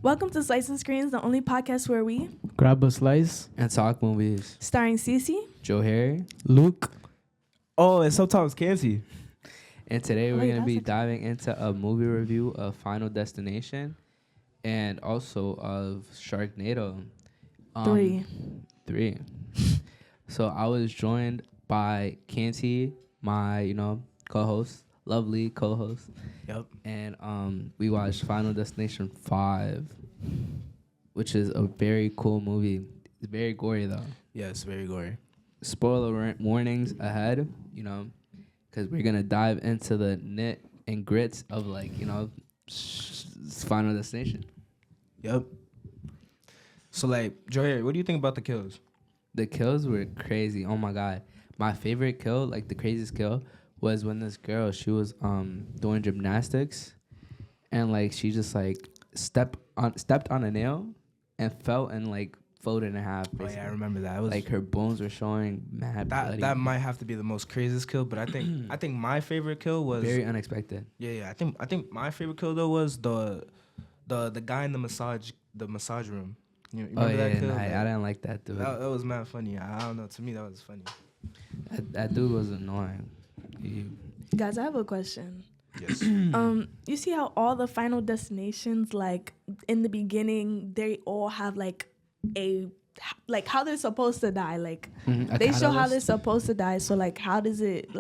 Welcome to Slice and Screens, the only podcast where we grab a slice and talk movies. Starring Cece, Joe Harry, Luke. Oh, and sometimes Kenzie. And today we're Wait, going to be that's diving into a movie review of Final Destination and also of Sharknado. 3. So I was joined by Kenzie, my, co-host, lovely co-host. Yep. And we watched Final Destination 5, which is a very cool movie. It's very gory, though. Yes, very gory. Spoiler warnings ahead, because we're going to dive into the nit and grits of, Final Destination. Yep. So, Joey, what do you think about the kills? The kills were crazy. Oh, my God. My favorite kill, the craziest kill, was when this girl, she was doing gymnastics, and, she just, stepped on a nail and fell and, folded in half. Basically. Oh, yeah, I remember that. It was her bones were showing mad bloody. That might have to be the most craziest kill, but I think my favorite kill was very unexpected. Yeah. I think my favorite kill though was the guy in the massage room. You remember that kill? I didn't like that dude. That was mad funny. I don't know. To me, that was funny. That dude was annoying. Guys, I have a question. Yes. You see how all the Final Destinations, in the beginning, they all have how they're supposed to die. They show how they're supposed to die. So how does it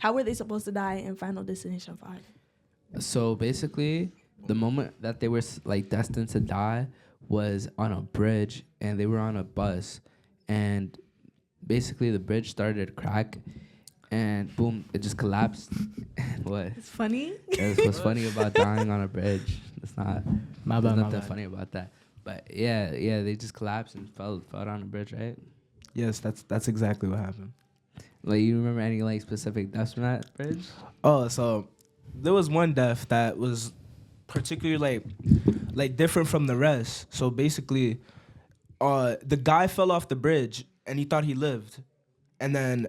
how were they supposed to die in Final Destination 5? So basically, the moment that they were destined to die was on a bridge, and they were on a bus, and basically the bridge started to crack, and boom, it just collapsed. What? It's funny. What's funny about dying on a bridge? It's not. There's nothing funny about that. But yeah, they just collapsed and fell down the bridge, right? Yes, that's exactly what happened. You remember any specific deaths from that bridge? Oh, so there was one death that was particularly different from the rest. So basically, the guy fell off the bridge and he thought he lived, and then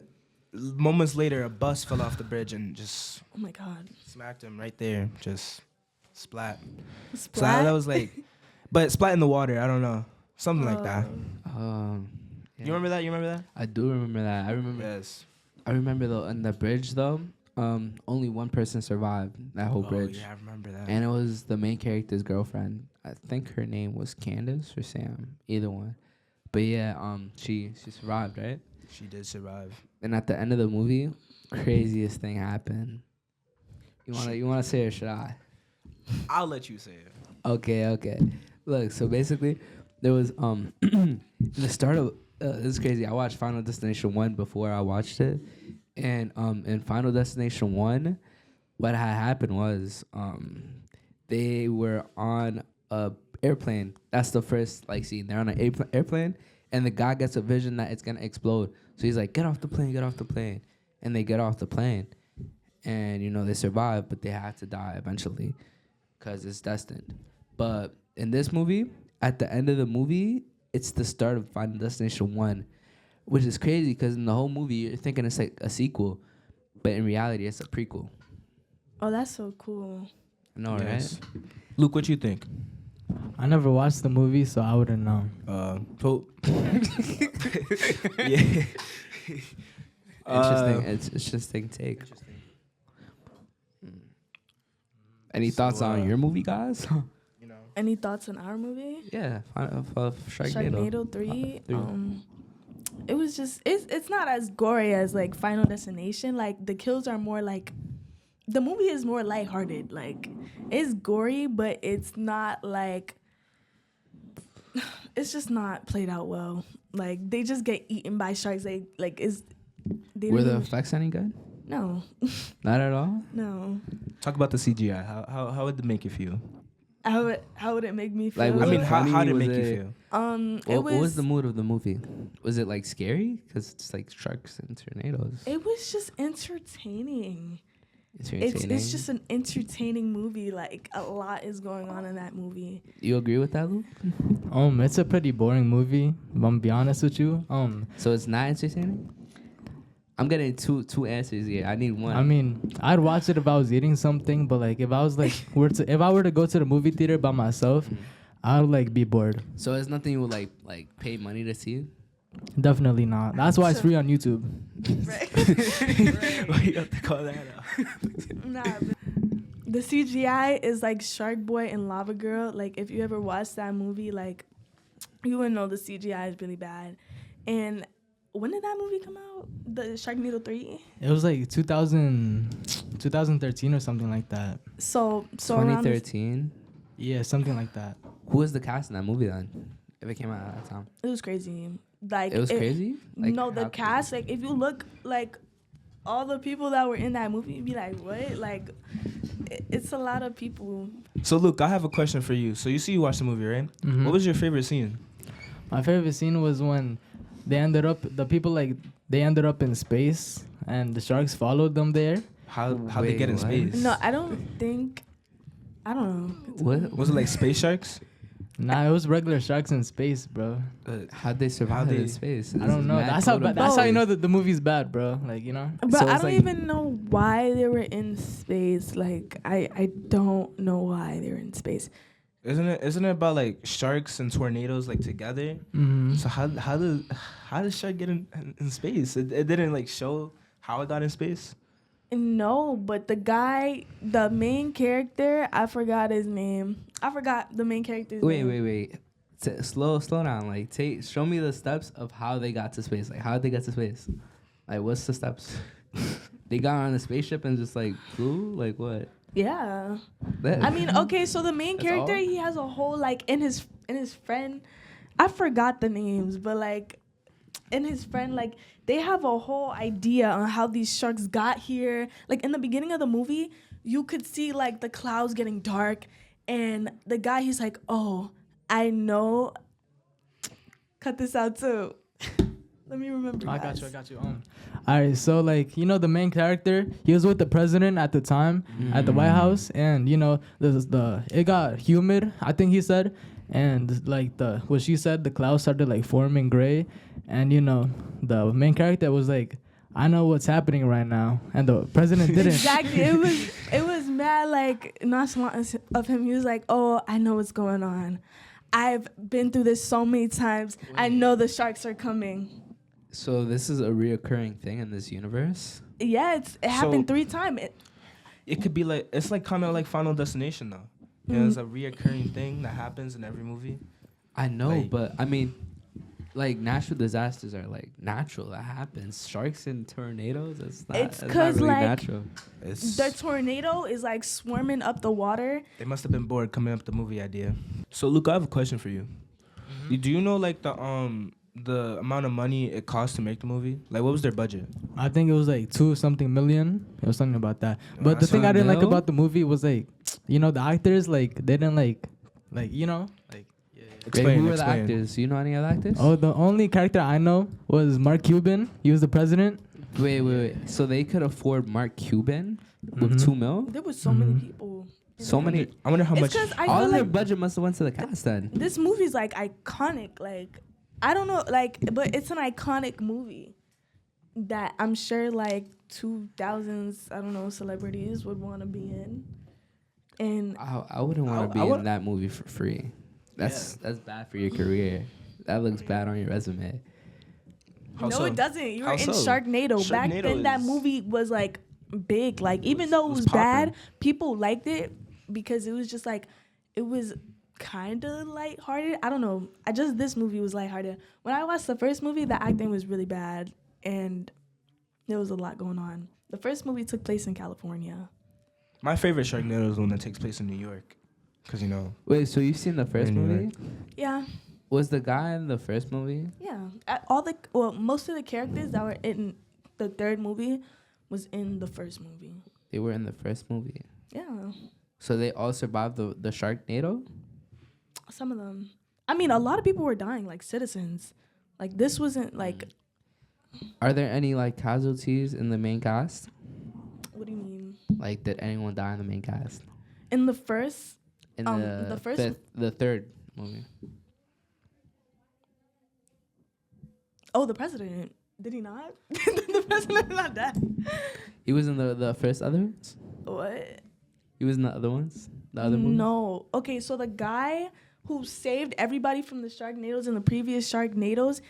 moments later a bus fell off the bridge and just Oh my God, smacked him right there, just splat. So Splat? that was but splat in the water. I don't know, something like that. Yeah. You remember that? You remember that? I do remember that. Yes. I remember though on the bridge though. Only one person survived that whole bridge. Yeah, I remember that. And it was the main character's girlfriend. I think her name was Candace or Sam, either one. But yeah, she survived, right? She did survive. And at the end of the movie, craziest thing happened. You wanna say it or should I? I'll let you say it. Okay. Look, so basically, there was in the start of this is crazy. I watched Final Destination 1 before I watched it, and in Final Destination 1, what had happened was they were on a airplane. That's the first scene. They're on an airplane, and the guy gets a vision that it's gonna explode. So he's like, "Get off the plane!" And they get off the plane, and they survive, but they have to die eventually, because it's destined. But in this movie, at the end of the movie, it's the start of Final Destination 1, which is crazy because in the whole movie, you're thinking it's a sequel, but in reality, it's a prequel. Oh, that's so cool. No, yes. Right? Luke, what you think? I never watched the movie, so I wouldn't know. Yeah. Interesting take. Any thoughts on your movie, guys? Any thoughts on our movie? Yeah, Sharknado 3. It was just it's not as gory as Final Destination. The kills are more the movie is more lighthearted. It's gory, but it's not it's just not played out well. They just get eaten by sharks. Were the effects any good? No. Not at all? No. Talk about the CGI. How would it make you feel? How would it make me feel? How did it make you feel? What was the mood of the movie? Was it scary? Because it's sharks and tornadoes. It was just entertaining. It's just an entertaining movie. A lot is going on in that movie. You agree with that, Luke? It's a pretty boring movie. If I'm gonna be honest with you. So it's not entertaining? I'm getting two answers here. I need one. I mean, I'd watch it if I was eating something, but like if I was like if I were to go to the movie theater by myself, I would like be bored. So it's nothing you would like pay money to see. Definitely not. That's why it's free on YouTube. Right. Why you have to call that out? Nah, but the CGI is like Shark Boy and Lava Girl. Like, if you ever watched that movie, like, you would know the CGI is really bad. And when did that movie come out? The Sharknado 3? It was like 2013 or something like that. So 2013. Yeah, something like that. Who was the cast in that movie then? If it came out at that time, it was crazy. Like, it was crazy. Like, no, the how cast, like, if you look, like, all the people that were in that movie, you'd be like, what? Like, it's a lot of people. So Luke, I have a question for you. So you watched the movie, right? Mhm. What was your favorite scene? My favorite scene was when they ended up in space and the sharks followed them there. How they Wait, get in what? space? No, I don't know. What Was it like space sharks? Nah, it was regular sharks in space, bro. How'd they survive they- in space? I don't know. That's how you know that the movie's bad, bro. Like, you know. But So I it's don't like- even know why they were in space. Like, I don't know why they were in space. Isn't it about like sharks and tornadoes like together? Mm-hmm. So how does shark get in space? It didn't like show how it got in space. No, but the main character, I forgot his name. I forgot the main character's name. Wait. Slow down. Like, show me the steps of how they got to space. Like, how did they get to space? Like, what's the steps? They got on a spaceship and just like flew. Like what? Yeah. That- I mean, okay, so the main That's character, all? he has a whole, like, in his friend, I forgot the names, but, like, in his friend, like, they have a whole idea on how these sharks got here. Like, in the beginning of the movie, you could see, like, the clouds getting dark, and the guy, he's like, oh, I know. Cut this out, too. Let me remember, I guys. got you. All right, so like, you know, the main character, he was with the president at the time at the White House, and you know, it got humid, I think he said, and like what she said, the clouds started like forming gray, and you know, the main character was like, I know what's happening right now, and the president didn't. Exactly. It was mad like nonchalant of him. He was like, "Oh, I know what's going on. I've been through this so many times. I know the sharks are coming." So this is a reoccurring thing in this universe. Yeah, it happened 3 times. It could be like it's like kind of like Final Destination though. You know, it's a reoccurring thing that happens in every movie. I know, Like- but I mean, like natural disasters are like natural. That happens. Sharks and tornadoes. It's That's not 'cause, really like, natural. The tornado is like swarming up the water. They must have been bored coming up with the movie idea. So Luke, I have a question for you. Do you know like the amount of money it cost to make the movie? Like, what was their budget? I think it was like 2-something million. It was something about that. But the that's thing not I didn't like mil? about the movie was like, you know, the actors, like, they didn't like, you know, like. Wait, who were the actors? Do you know any of the actors? Oh, the only character I know was Mark Cuban. He was the president. Wait. So they could afford Mark Cuban with Mhm. $2 million? There was so many people. So many. I wonder how It's much. 'cause I All feel their like budget must have went to the cast then. this movie's like iconic. Like, I don't know, like, but it's an iconic movie that I'm sure like 2000s, I don't know, celebrities would want to be in. And I wouldn't want to be in that movie for free. That's bad for your career. That looks bad on your resume. How no, so? it doesn't. You were How in so? Sharknado. Back Sharknado then, that is- movie was like big. Like, even though it was poppin'. bad, people liked it because it was just like, it was kind of lighthearted. I don't know. This movie was lighthearted. When I watched the first movie, the acting was really bad and there was a lot going on. The first movie took place in California. My favorite Sharknado is the one that takes place in New York, because you know. Wait, so you've seen the first In New movie? York. Yeah, Was the guy in the first movie? yeah. Most of the characters that were in the third movie was in the first movie. They were in the first movie. Yeah, So they all survived the Sharknado? some of them. I mean, a lot of people were dying, like citizens. Like, this wasn't like. Are there any like casualties in the main cast? What do you mean? Like, did anyone die in the main cast? In the first, In the first- the third movie. the president. Did he not? The president did not die. He was in the first other ones? What? He was in the other ones? The other movies? No. Okay, so the guy who saved everybody from the Sharknados in the previous Sharknados,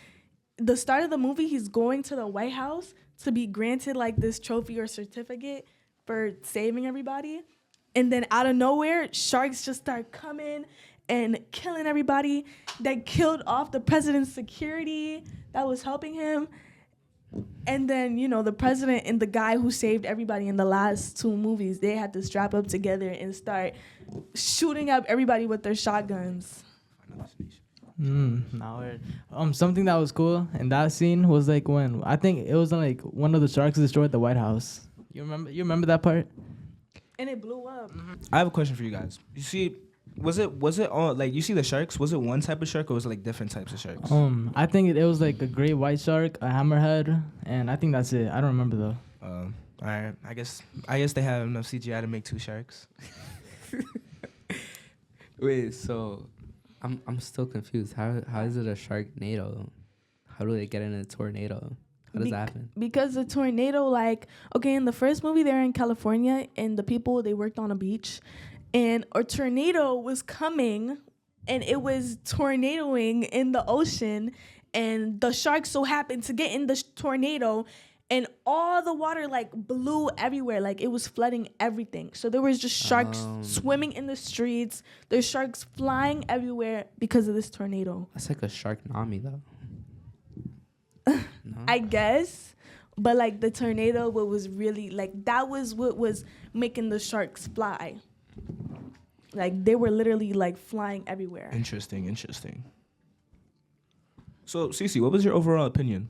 the start of the movie, he's going to the White House to be granted like this trophy or certificate for saving everybody. And then out of nowhere, sharks just start coming and killing everybody. They killed off the president's security that was helping him. And then, you know, the president and the guy who saved everybody in the last 2 movies, they had to strap up together and start shooting up everybody with their shotguns. Something that was cool in that scene was like when I think it was like one of the sharks destroyed the White House. You remember that part? And it blew up. I have a question for you guys. You see, was it all like you see the sharks? Was it one type of shark or was it like different types of sharks? I think it was like a great white shark, a hammerhead, and I think that's it. I don't remember though. All right. I guess they have enough CGI to make 2 sharks. Wait, so I'm still confused. How is it a Sharknado? How do they get in a tornado? How does that happen? Because the tornado, like, okay, in the first movie, they're in California, and the people, they worked on a beach. And a tornado was coming, and it was tornadoing in the ocean. And the sharks so happened to get in the tornado, and all the water, like, blew everywhere. Like, it was flooding everything. So there was just sharks swimming in the streets. There's sharks flying everywhere because of this tornado. That's like a Sharknami, though. No? I guess, but like the tornado, what was really like that was what was making the sharks fly. Like they were literally like flying everywhere. Interesting. So, Cece, what was your overall opinion?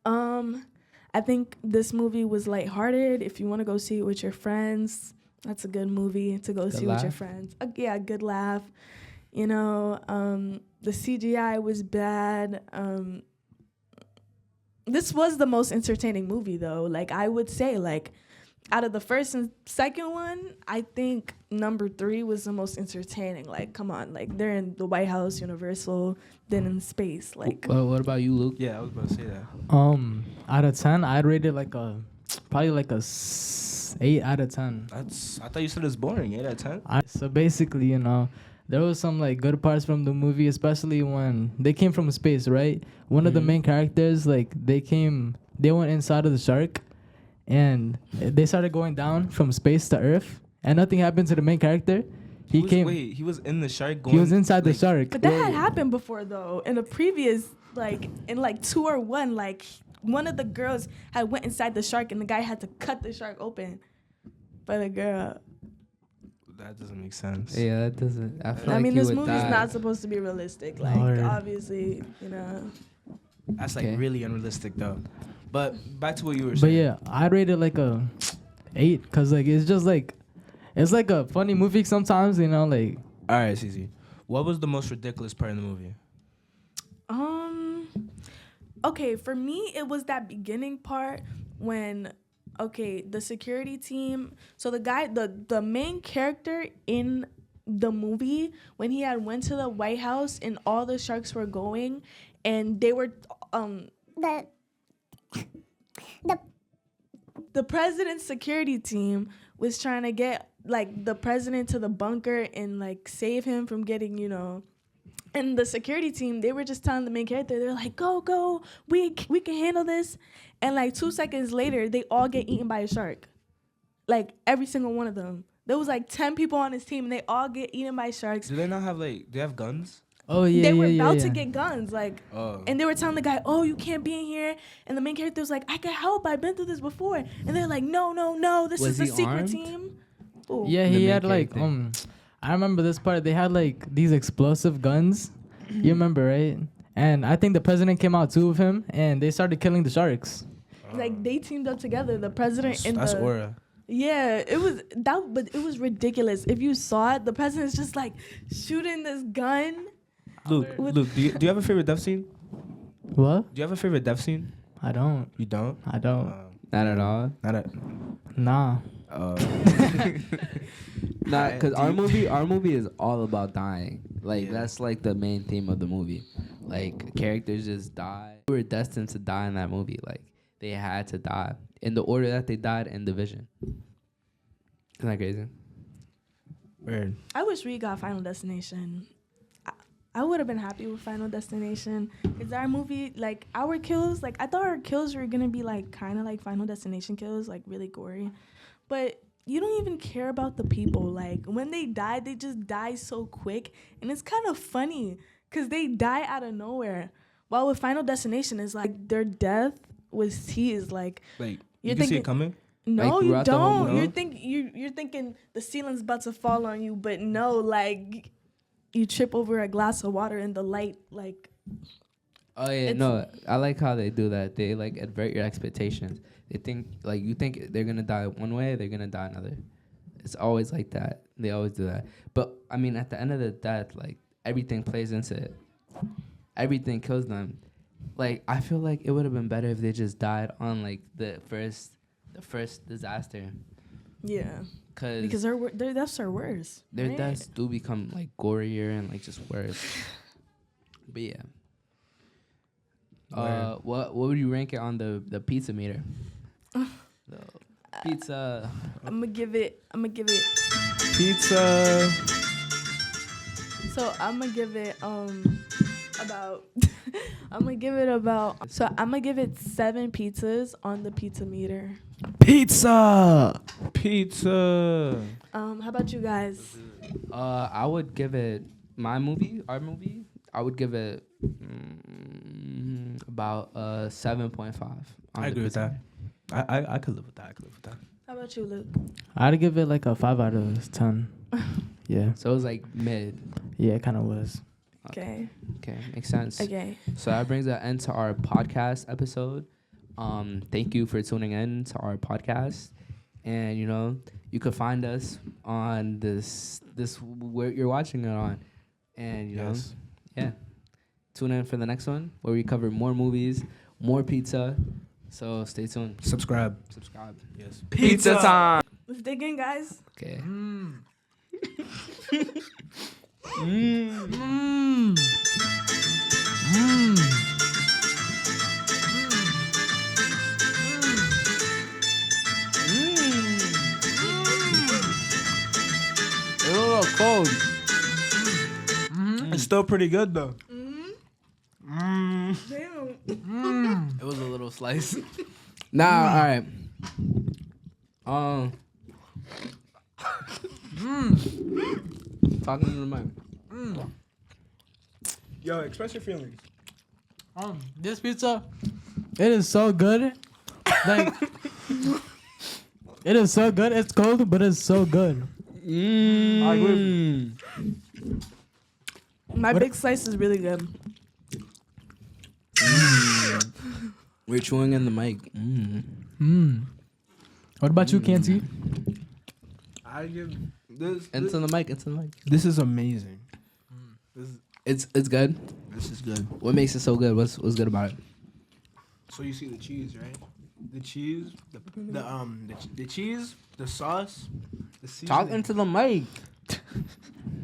I think this movie was lighthearted. If you want to go see it with your friends, that's a good movie to go see with your friends. Yeah, good laugh. You know, the CGI was bad. This was the most entertaining movie, though. Like, I would say, like, out of the first and second one, I think number 3 was the most entertaining. Like, come on. Like, they're in the White House, Universal, then in space. Like, well, what about you, Luke? Yeah, I was about to say that. Out of 10, I'd rate it like probably like a 8 out of 10. I thought you said it's boring. 8 out of 10? So basically, you know, there was some like good parts from the movie, especially when they came from space, right? One of the main characters, like they went inside of the shark, and they started going down from space to Earth, and nothing happened to the main character. He was in the shark. He was inside the shark. But that had happened before, though. In a previous, like in like 2 or 1, like one of the girls had went inside the shark, and the guy had to cut the shark open for the girl. That doesn't make sense. Yeah, that doesn't. I mean, this movie's not supposed to be realistic. Like, obviously, you know. That's like really unrealistic, though. But back to what you were saying. But yeah, I'd rate it like a 8, cause like it's just like it's like a funny movie sometimes, you know. Like, all right, Cece, what was the most ridiculous part in the movie? Okay, for me, it was that beginning part when. Okay, the security team. So the guy, the main character in the movie, when he had went to the White House and all the sharks were going, and they were the president's security team was trying to get like the president to the bunker and like save him from getting, you know. And the security team, they were just telling the main character, they're like, go, we can handle this. And like 2 seconds later, they all get eaten by a shark. Like every single one of them. There was like 10 people on his team, and they all get eaten by sharks. Do they not have do they have guns? Oh yeah, they were about to get guns, like, oh. And they were telling the guy, "Oh, you can't be in here." And the main character was like, "I can help. I've been through this before." And they're like, "No, this is a secret team." Ooh. Yeah, he had like I remember this part. They had like these explosive guns. You remember, right? And I think the president came out too with him, and they started killing the sharks. Like they teamed up together, the president and that's aura. Yeah, it was that, but it was ridiculous. If you saw it, the president's just like shooting this gun. Luke, do you have a favorite death scene? What? Do you have a favorite death scene? I don't. You don't? I don't. Not at all. Nah. Nah, because our movie is all about dying. Like that's like the main theme of the movie. Like characters just die. They were destined to die in that movie. Like they had to die in the order that they died in Division. Isn't that crazy? Weird. I wish we got Final Destination. I would have been happy with Final Destination. Is our movie like our kills? Like I thought our kills were gonna be like kind of like Final Destination kills, like really gory, but you don't even care about the people. Like when they die, they just die so quick, and it's kind of funny because they die out of nowhere. While with Final Destination, it's like their death was teased. Like you can see it coming. No, Like, you throughout the whole don't. movie? You're thinking the ceiling's about to fall on you, but no, like you trip over a glass of water in the light, like. Oh yeah, It's- no, I like how they do that. They like advert your expectations. They think like you think they're gonna die one way, they're gonna die another. It's always like that. They always do that. But I mean, at the end of the death, like everything plays into it. Everything kills them. Like I feel like it would have been better if they just died on like the first disaster. Yeah, Cause because their deaths are worse. their right? deaths do become like gorier and like just worse. But yeah. What would you rank it on the pizza meter? The pizza. I'm gonna give it. Pizza. So I'm gonna give it about. I'm gonna give it about. So I'm gonna give it 7 pizzas on the pizza meter. Pizza. How about you guys? I would give it our movie. I would give it about 7.5. I agree with that. I could live with that. How about you, Luke? I'd give it like a 5 out of 10. Yeah. So it was like mid. Yeah, it kind of was. Okay. Okay, makes sense. Okay. So that brings an end to our podcast episode. Thank you for tuning in to our podcast. And you could find us on this where you're watching it on. And yeah. Tune in for the next one where we cover more movies, more pizza. So stay tuned. Subscribe. Yes. Pizza time. Let's dig in, guys. Okay. It's a little cold. It's still pretty good though. Damn. It was a little slice. All right. Talking to the mic. Yo, express your feelings. This pizza, it is so good. Like, it is so good. It's cold, but it's so good. I agree. My big slice is really good. We're chewing in the mic. What about you, Canty? I give this. Into the mic. This is amazing. It's good. This is good. What makes it so good? What's good about it? So you see the cheese, right? The cheese, the cheese, the sauce, the seasoning. Talk into the mic.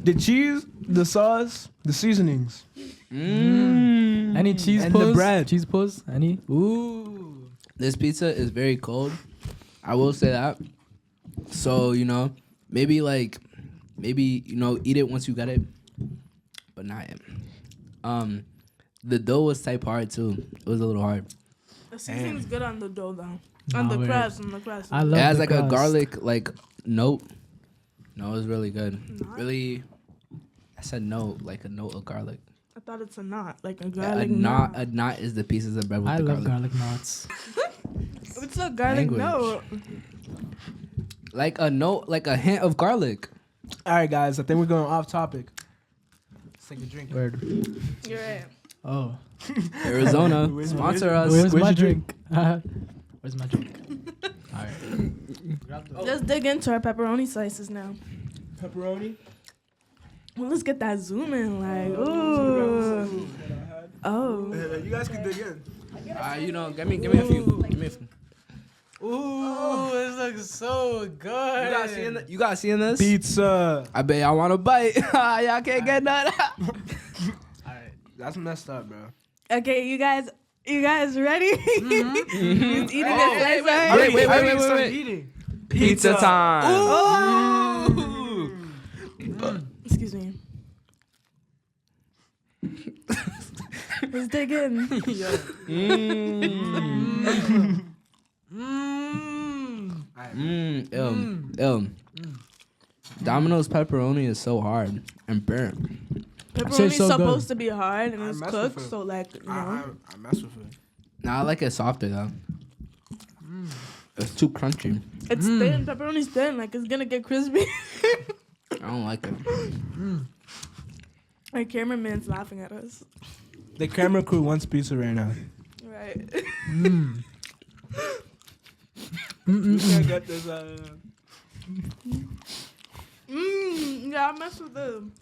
The cheese, the sauce, the seasonings. Any cheese And pulls? the bread. Cheese pulls? Any? Ooh. This pizza is very cold. I will say that. So, maybe eat it once you get it. But not yet. The dough was type hard too. It was a little hard. The seasoning's good on the dough, though. Nah, On the weird. crust. I love It has the like crust. a garlic note. No, it was really good. Not? Really, I said note, like a note of garlic. I thought it's a knot, like a A garlic knot, knot. a knot is the pieces of bread with I the love garlic. garlic knots. It's a garlic Language. knot. Like a note, like a hint of garlic. All right, guys. I think we're going off topic. Let's take a drink. Weird. You're right. Oh. Arizona, Where's- sponsor us. Where's where's my your drink? Where's my drink? All right. Let's dig into our pepperoni slices now. Pepperoni. Well, let's get that zoom in. Like, ooh. Oh. You guys can dig in. Give me a few. Give me a few. Ooh, this looks so good. You guys seeing this? Pizza. I bet y'all want to bite. Y'all can't get none. All right. That's messed up, bro. Okay, you guys ready? He's eating Oh, a slice. wait. I already wait. started eating. Pizza time. Oh. Excuse me. Let's dig in. Domino's pepperoni is so hard and burnt. Pepperoni's so supposed good. to be hard and it's mess cooked, with it. so like, you know. I mess with it. Nah, I like it softer though. It's too crunchy. It's thin. Pepperoni's thin. Like, it's gonna get crispy. I don't like it. Our cameraman's laughing at us. The camera crew wants pizza right now. Right. You can't get this. Yeah, I mess with them.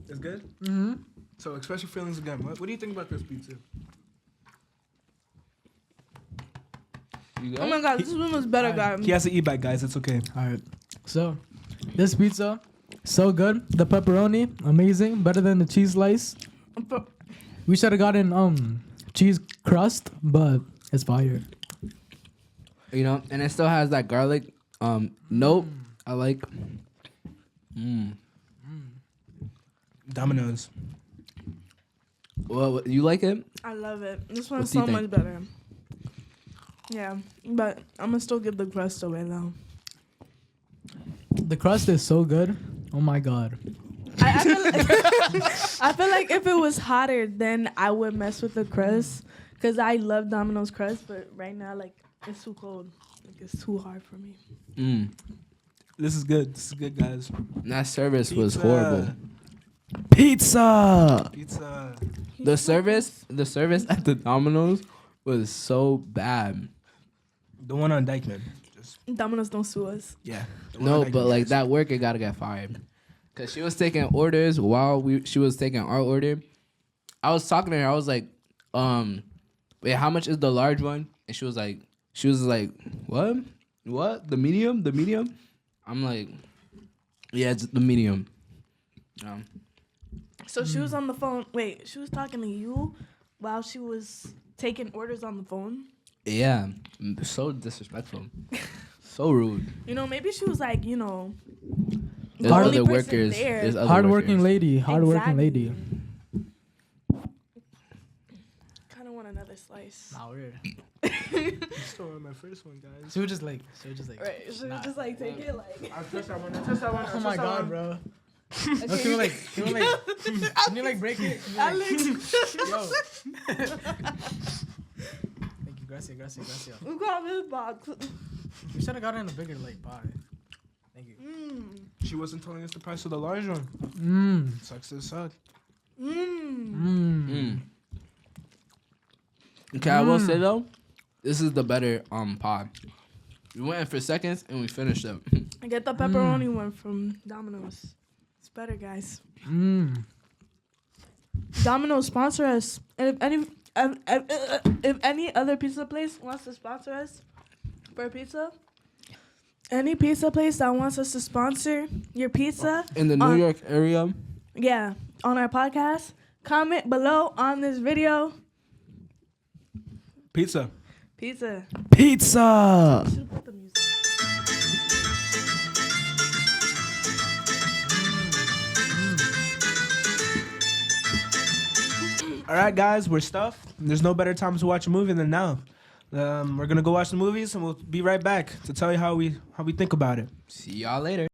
It's good? Mm-hmm. So, express your feelings again. What do you think about this pizza? You Oh my god, this one was better, guys. He has to eat back, guys. It's okay. All right. So, this pizza, so good. The pepperoni, amazing. Better than the cheese slice. We should have gotten cheese crust, but it's fire. You know, and it still has that garlic. Nope. I like. Domino's. Well, you like it? I love it. This one's What do you so much think? better. Yeah, but I'm gonna still give the crust away though. The crust is so good. Oh my god. I feel like I feel like if it was hotter, then I would mess with the crust, cause I love Domino's crust. But right now, like, it's too cold. Like, it's too hard for me. This is good. This is good, guys. And that service was Pizza. horrible. Pizza. The service at the Domino's was so bad. The one on Dykeman. Domino's don't sue us. Yeah. No, but like that worker gotta get fired. Cause she was taking orders while she was taking our order. I was talking to her. I was like, wait, how much is the large one? And she was like, what? The medium? I'm like, yeah, it's the medium. So she was on the phone. Wait, she was talking to you while she was taking orders on the phone? Yeah, so disrespectful, so rude. You know, maybe she was like, you know, There's only other person workers. there. There's other Hardworking workers. lady. Hardworking Exactly. lady. Kind of want another slice. Nah, weird. Still on my first one, guys. She was just like. Right, should we just like take it like? I test that one. Test that one. Oh my god, bro. Okay, Can you like break it? Can you, like, yo. Thank you, gracias. we got this box. We should have gotten a bigger like pie. Thank you. She wasn't telling us the price of the large one. Sucks to suck. Okay, I will say though, this is the better pie. We went in for seconds and we finished it. I get the pepperoni one from Domino's. It's better, guys. Domino's sponsor us. And if any other pizza place wants to sponsor us for pizza, any pizza place that wants us to sponsor your pizza In the New York area, yeah, on our podcast, comment below on this video. Pizza. Pizza. Pizza. Should've put the music. All right, guys, we're stuffed. There's no better time to watch a movie than now. We're gonna go watch the movies, and we'll be right back to tell you how we think about it. see y'all later.